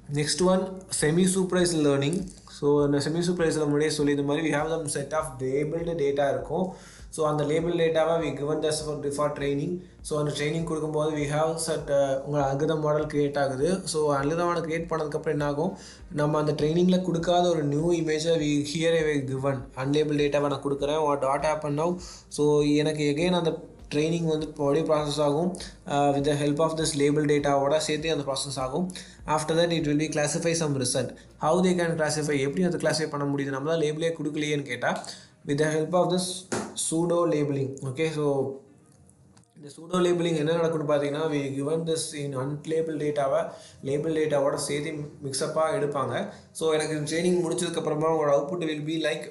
Next one, semi-supervised learning. So in the semi-supervised learning, we have some set of labeled data. So on the labeled data, we given this for training. So on the training, we have set algorithm model create. So algorithm model create on the training or new image we here we given unlabeled data. What happened now? So again on the training வந்து body process ஆகும் with the help of this label data ஓட சேர்த்து அந்த process ஆகும். After that it will be classify some result. How they can classify, எப்படி அதை classify பண்ண முடியுது, நம்மளால லேபிளே கொடுக்கலையேன்னு கேட்டால் with the help of this pseudo labeling. Okay, so இந்த pseudo labeling என்ன நடக்கும்னு பார்த்தீங்கன்னா we given this in unlabeled dataவை label dataவோட சேர்த்து மிக்ஸ்அப்பாக எடுப்பாங்க. ஸோ எனக்கு ட்ரைனிங் முடிச்சதுக்கப்புறமா உங்களோட output will be like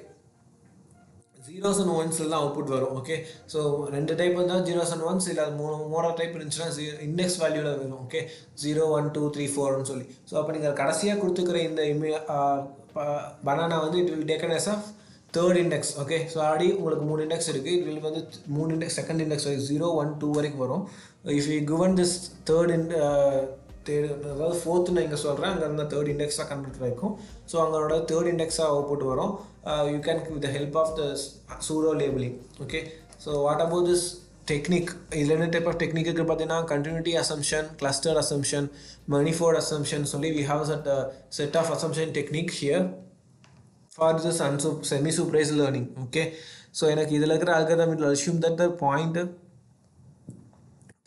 zeros and ones எல்லாம் அவுட்புட் வரும். ஓகே, ஸோ ரெண்டு டைப் இருந்தால் ஜீரோஸ் அண்ட் ஒன்ஸ், இல்லை மூணு டைப் இருந்துச்சுன்னா இண்டெக்ஸ் வேல்யூவில் வரும். ஓகே, 0 1 2 3 4ன்னு சொல்லி. ஸோ அப்போ நீங்கள் கடைசியாக கொடுத்துக்கிற இந்த பனானா வந்து it will taken as a third index. Okay, so already உங்களுக்கு 3 இண்டெக்ஸ் இருக்குது, இட் வில் வந்து 3 இண்டெக்ஸ் செகண்ட் இண்டெக்ஸ் 0 1 2 வரைக்கும் வரும். இஃப் யூ given this அதாவது ஃபோர்த்து நான் இங்கே சொல்கிறேன், அங்கே இருந்தால் தேர்ட் இண்டெக்ஸாக கன்வெர்ட் ஆகிருக்கும். ஸோ அங்களோட தேர்ட் இண்டெக்ஸாக அவுட்புட் வரும். You can with the help of the pseudo labeling. Okay, so what about this technique? Is there any type of technique இருக்கு பார்த்தீங்கன்னா continuity assumption, cluster assumption, manifold assumption. Only we have that set of assumption technique here for this semi supervised learning. Okay, so எனக்கு இதில் இருக்கிற algorithm will assume that the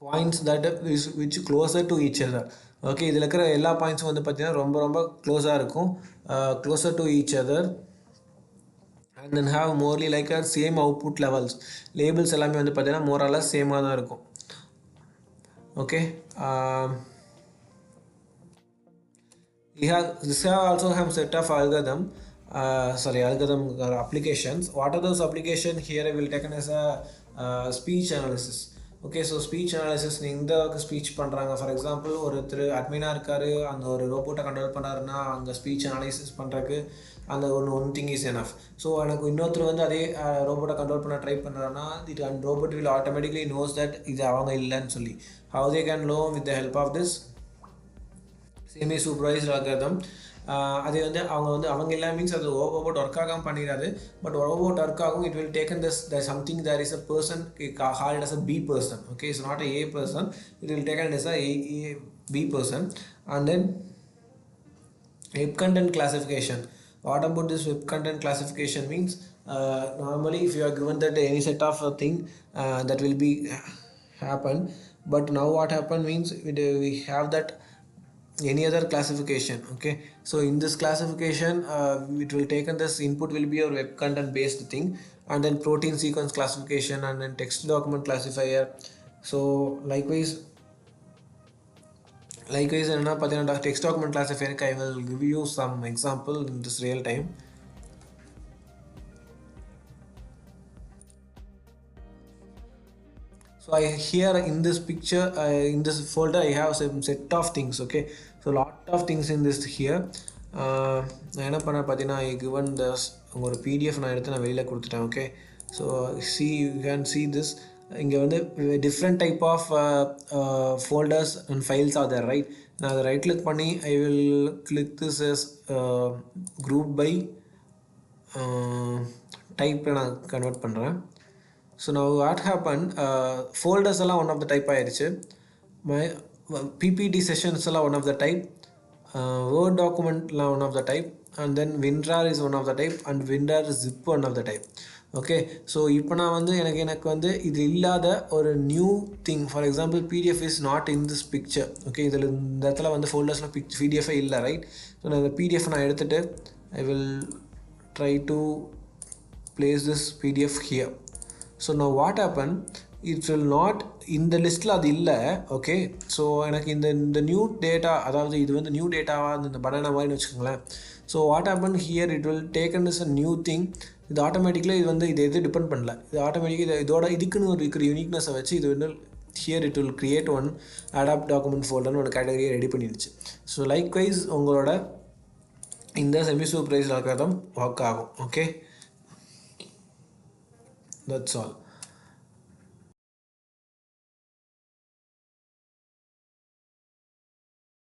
points that is which closer to each other. Okay, இதில் இருக்கிற எல்லா பாயிண்ட்ஸும் வந்து பார்த்தீங்கன்னா ரொம்ப ரொம்ப க்ளோஸாக இருக்கும், closer to each other, and then have morely like a same output levels. Labels எல்லாமே வந்து பார்த்தீங்கன்னா more or less சேமாக தான் இருக்கும். Okay, this also have set of algorithm applications. What are those applications? Here I will take as a speech analysis. Okay, so speech analysis இந்த speech பண்ணுறாங்க. For example ஒருத்தர் அட்மினாக இருக்கார், அந்த ஒரு ரோபோட்டை கண்ட்ரோல் பண்ணாருன்னா அந்த ஸ்பீச் அனலைசிஸ் பண்ணுறதுக்கு அந்த one thing is enough. So எனக்கு இன்னொருத்தர் வந்து அதே ரோபோட்டை கண்ட்ரோல் பண்ண ட்ரை பண்ணுறாருன்னா it and robot will automatically knows that இது அவங்க இல்லைன்னு சொல்லி. How they can know? With the help of this semi supervised algorithm. அது வந்து அவங்க எல்லாம் மீன்ஸ் அது ரோபோட் ஒர்க் ஆகாமல் பண்ணிடாது, பட் ரோபோட் ஒர்க் ஆகும். It will taken this something there is a person called as a B person. Okay, it's not a person, it will taken as a B person. And then web content classification. What about this web content classification means? Normally if you are given that any set of thing that will be happen, but now what happen means we have that any other classification. Okay, so in this classification it will take this input will be your web content based thing, and then protein sequence classification, and then text document classifier. So likewise enna pathina text document classifier I will give you some example in this real time. So here in this picture in this folder I have some set of things. Okay, so lot of things in this here. நான் என்ன பண்ண பார்த்தீங்கன்னா I given this ஒரு PDF நான் எடுத்து நான் வெளியில் கொடுத்துட்டேன். Okay, so you can see this. இங்கே வந்து different type of folders and files are there, right? நான் அதை ரைட் கிளிக் பண்ணி I will click this as group by type நான் கன்வெர்ட் பண்ணுறேன். So now what happened, folders alla one of the type ஆயிடுச்சு, my PPT sessions alla one of the type, Word document la one of the type, and then WinRAR is one of the type, and WinRAR zip one of the type. Okay, so இப்போ நான் வந்து எனக்கு வந்து இது இல்லாத ஒரு new thing, for example PDF is not in this picture. Okay, இதில் இந்த இடத்துல வந்து ஃபோல்டர்ஸில் PDF இல்லை, ரைட்? ஸோ நான் இந்த PDF நான் எடுத்துகிட்டு I will try to place this PDF here. So now what happened, it will not in the listல அது இல்லை. ஓகே, ஸோ எனக்கு இந்த நியூ டேட்டா, அதாவது இது வந்து நியூ டேட்டாவாக இந்த பனானா மாதிரின்னு வச்சுக்கோங்களேன். So what happen here, it will taken is a new thing. இது ஆட்டோமேட்டிக்கலி இது வந்து இது எது டிபெண்ட் பண்ணல, இது ஆட்டோமேட்டிக்காக இதோட இதுக்குன்னு ஒரு இருக்கிற யூனிக்னஸை வச்சு இது வந்து here it will create one adapt document ஃபோல்டர்னு ஒரு கேட்டகரியை ரெடி பண்ணிடுச்சு. ஸோ லைக்வைஸ் உங்களோட இந்த செமி சூப்பர்வைஸ்ட் அல்காரிதம் ஒர்க் ஆகும். Okay, that's all.